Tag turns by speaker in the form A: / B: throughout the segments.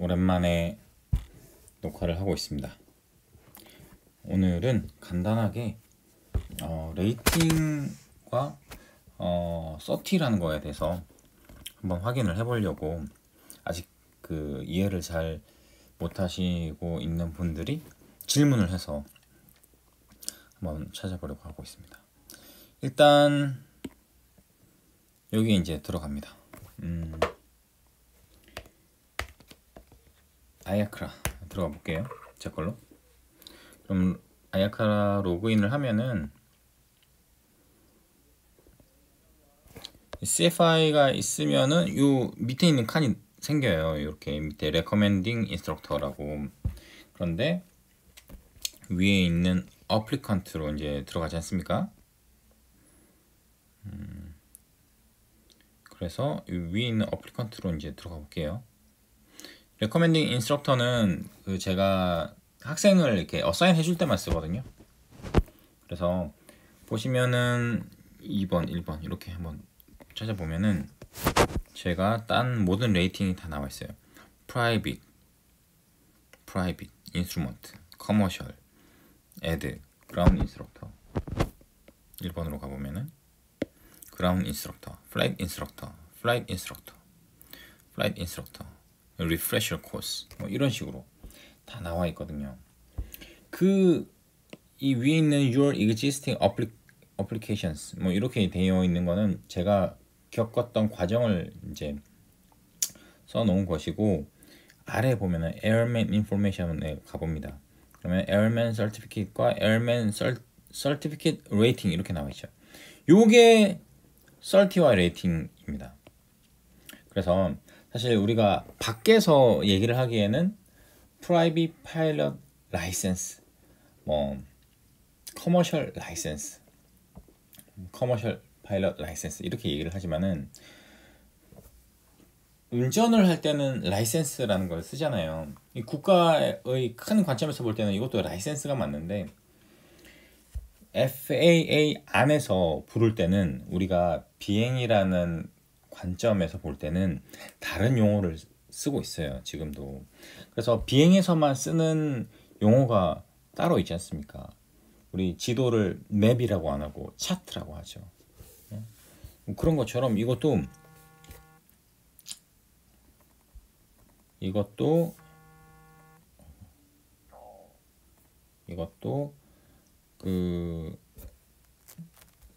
A: 오랜만에 녹화를 하고 있습니다. 오늘은 간단하게 레이팅과 서티라는 거에 대해서 한번 확인을 해보려고, 아직 그 이해를 잘 못하시고 있는 분들이 질문을 해서 한번 찾아보려고 하고 있습니다. 일단 여기 이제 들어갑니다. 아야크라 들어가 볼게요. 제 걸로. 그럼 아야크라 로그인을 하면은 CFI가 있으면은 요 밑에 있는 칸이 생겨요. 이렇게 밑에 Recommending Instructor라고. 그런데 위에 있는 어플리컨트로 이제 들어가지 않습니까? 그래서 이 위에 있는 어플리컨트로 이제 들어가 볼게요. Recommending Instructor는 그 제가 학생을 이렇게 어사인 해줄 때만 쓰거든요. 그래서 보시면은 2번, 1번 이렇게 한번 찾아보면은 제가 딴 모든 레이팅이 다 나와 있어요. Private, Instrument, Commercial, Add, Ground Instructor. 1번으로 가보면은 Ground Instructor, Flight Instructor, Flight Instructor, Flight Instructor, Refresher Course 뭐 이런 식으로 다 나와 있거든요. 이 위에 있는 Your Existing Applications 뭐 이렇게 되어 있는 거는 제가 겪었던 과정을 이제 써놓은 것이고, 아래 보면은 Airman Information에 가봅니다. 그러면 Airman Certificate과 Airman Certificate Rating 이렇게 나와 있죠. 요게 Cert와 Rating입니다. 그래서 사실 우리가 밖에서 얘기를 하기에는 Private Pilot License, 뭐 Commercial License, Commercial Pilot License 이렇게 얘기를 하지만은 운전을 할 때는 라이센스라는 걸 쓰잖아요. 이 국가의 큰 관점에서 볼 때는 이것도 라이센스가 맞는데, FAA 안에서 부를 때는, 우리가 비행이라는 관점에서 볼 때는 다른 용어를 쓰고 있어요, 지금도. 그래서 비행에서만 쓰는 용어가 따로 있지 않습니까? 우리 지도를 맵이라고 안 하고 차트라고 하죠. 그런 것처럼 이것도 그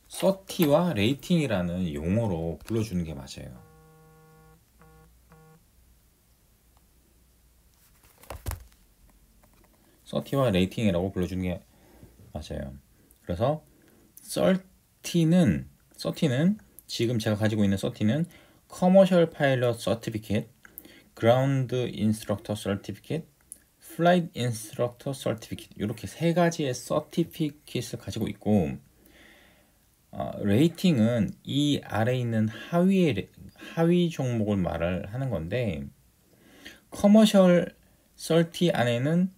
A: 서티와 레이팅이라는 용어로 불러주는 게 맞아요. 서티와 레이팅이라고 불러주는 게 맞아요. 그래서 서티는 지금 제가 가지고 있는 서티는 Commercial Pilot Certificate, Ground Instructor Certificate, Flight Instructor Certificate 이렇게 세 가지의 서티피킷을 가지고 있고, 레이팅은 이 아래에 있는 하위 종목을 말을 하는 건데, Commercial Certi 안에는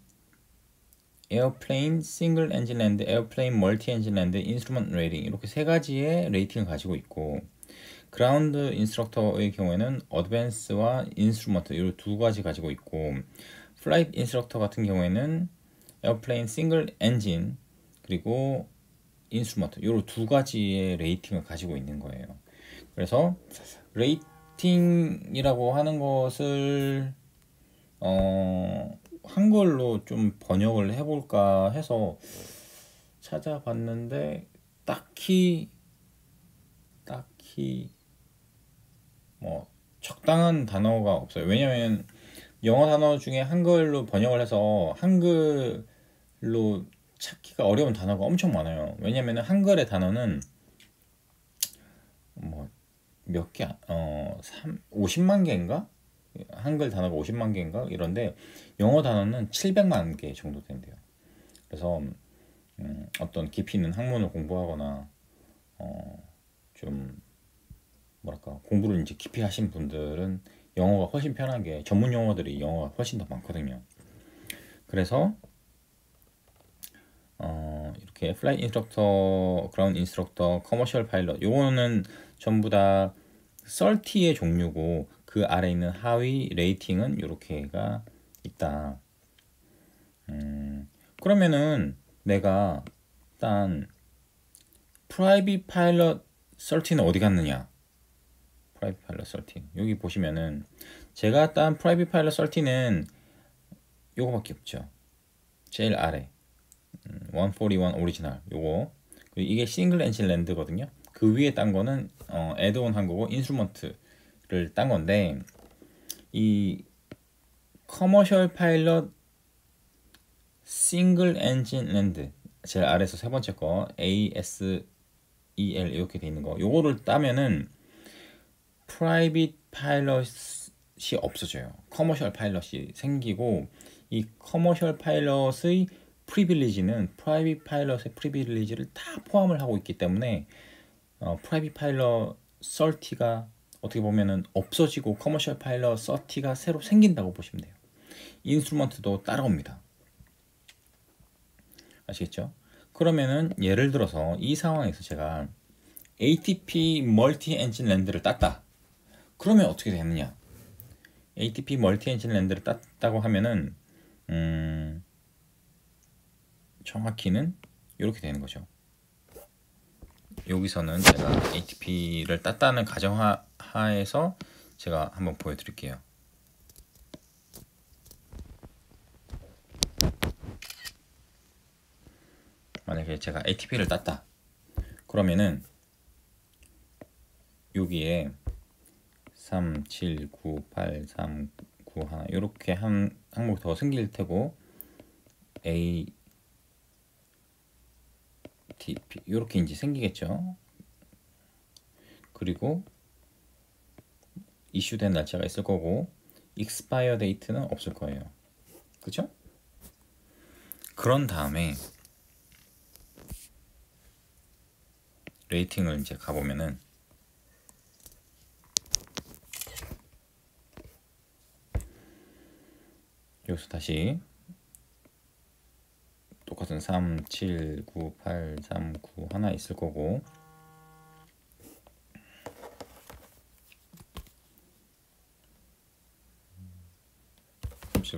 A: Airplane Single Engine and Airplane Multi Engine and Instrument Rating 이렇게 세 가지의 레이팅을 가지고 있고, 그라운드 인스트럭터의 경우에는 어드밴스와 인스트루먼트 이 두 가지 가지고 있고, 플라이트 인스트럭터 같은 경우에는 에어플레인 싱글 엔진 그리고 인스트루먼트 이 두 가지의 레이팅을 가지고 있는 거예요. 그래서 레이팅이라고 하는 것을 한글로 좀 번역을 해볼까 해서 찾아봤는데 딱히 뭐 적당한 단어가 없어요. 왜냐면 영어 단어 중에 한글로 번역을 해서 한글로 찾기가 어려운 단어가 엄청 많아요. 왜냐면 한글의 단어는 뭐 몇 개, 50만 개인가? 한글 단어가 50만 개인가? 이런데 영어 단어는 700만 개 정도 된대요. 그래서 어떤 깊이 있는 학문을 공부하거나 좀 뭐랄까 공부를 이제 깊이 하신 분들은 영어가 훨씬 편한 게, 전문 용어들이 영어가 훨씬 더 많거든요. 그래서 이렇게 플라이트 인스트럭터, 그라운드 인스트럭터, 커머셜 파일럿 요거는 전부 다 설티의 종류고, 그 그 아래 있는 하위 레이팅은 이렇게가 있다. 그러면은 내가 딴 프라이빗 파일럿 13은 어디 갔느냐? 프라이빗 파일럿 13 여기 보시면은 제가 딴 프라이빗 파일럿 13은 요거밖에 없죠. 제일 아래 141 오리지널 요거. 그리고 이게 싱글 엔진 랜드거든요. 그 위에 딴 거는 애드온 한 거고 인스트루먼트를 딴 건데, 이 커머셜 파일럿 싱글 엔진 랜드 제일 아래에서 세 번째 거 ASEL 이렇게 돼 있는 거, 요거를 따면은 프라이빗 파일럿이 없어져요. 커머셜 파일럿이 생기고, 이 커머셜 파일럿의 프리빌리지는 프라이빗 파일럿의 프리빌리지를 다 포함을 하고 있기 때문에 프라이빗 파일럿 30가 어떻게 보면은 없어지고 커머셜 파일럿 30가 새로 생긴다고 보시면 돼요. 인스트루먼트도 따라옵니다. 아시겠죠? 그러면은 예를 들어서 이 상황에서 제가 ATP 멀티 엔진 랜드를 땄다. 그러면 어떻게 되느냐? ATP 멀티 엔진 랜드를 땄다고 하면은 정확히는 이렇게 되는 거죠. 여기서는 제가 ATP를 땄다는 가정하에서 제가 한번 보여드릴게요. 만약에 제가 ATP를 땄다. 그러면은 여기에 3, 7, 9, 8, 3, 9 하나 이렇게 한 항목 더 생길 테고, ATP 이렇게 이제 생기겠죠. 그리고 이슈된 날짜가 있을 거고 익스파이어 데이트는 없을 거예요. 그렇죠? 그런 다음에 레이팅을 이제 가보면은 여기서 다시 똑같은 3, 7, 9, 8, 3, 9 하나 있을 거고,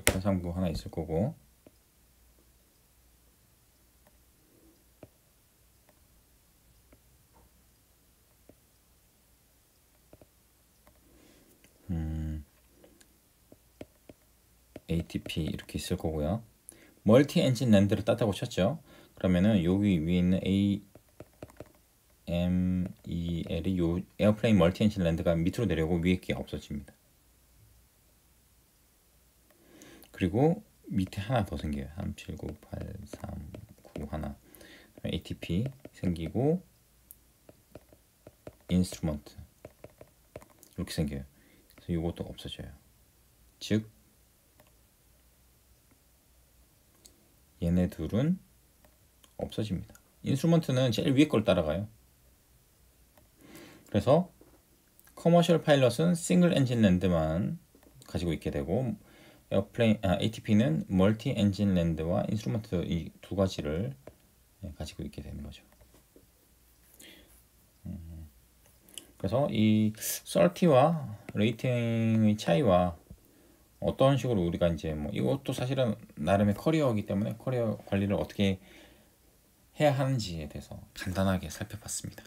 A: 8, 3, 9 하나 있을 거고, ATP 이렇게 있을 거고요. 멀티 엔진 랜드를 땄다고 쳤죠. 그러면은 여기 위에 있는 AMEL이 요 에어플레인 멀티 엔진 랜드가 밑으로 내려오고 위에 게 없어집니다. 그리고 밑에 하나 더 생겨요. 3, 7, 9, 8, 3, 9 하나. ATP 생기고 인스트루먼트 이렇게 생겨요. 그래서 이것도 없어져요. 즉 얘네 둘은 없어집니다. 인스트루먼트는 제일 위에 걸 따라가요. 그래서 커머셜 파일럿은 싱글 엔진 랜드만 가지고 있게 되고, ATP는 멀티 엔진 랜드와 인스트루먼트 이 두 가지를 가지고 있게 되는 거죠. 그래서 이 30와 레이팅의 차이와 어떤 식으로 우리가 이제 뭐 이것도 사실은 나름의 커리어이기 때문에 커리어 관리를 어떻게 해야 하는지에 대해서 간단하게 살펴봤습니다.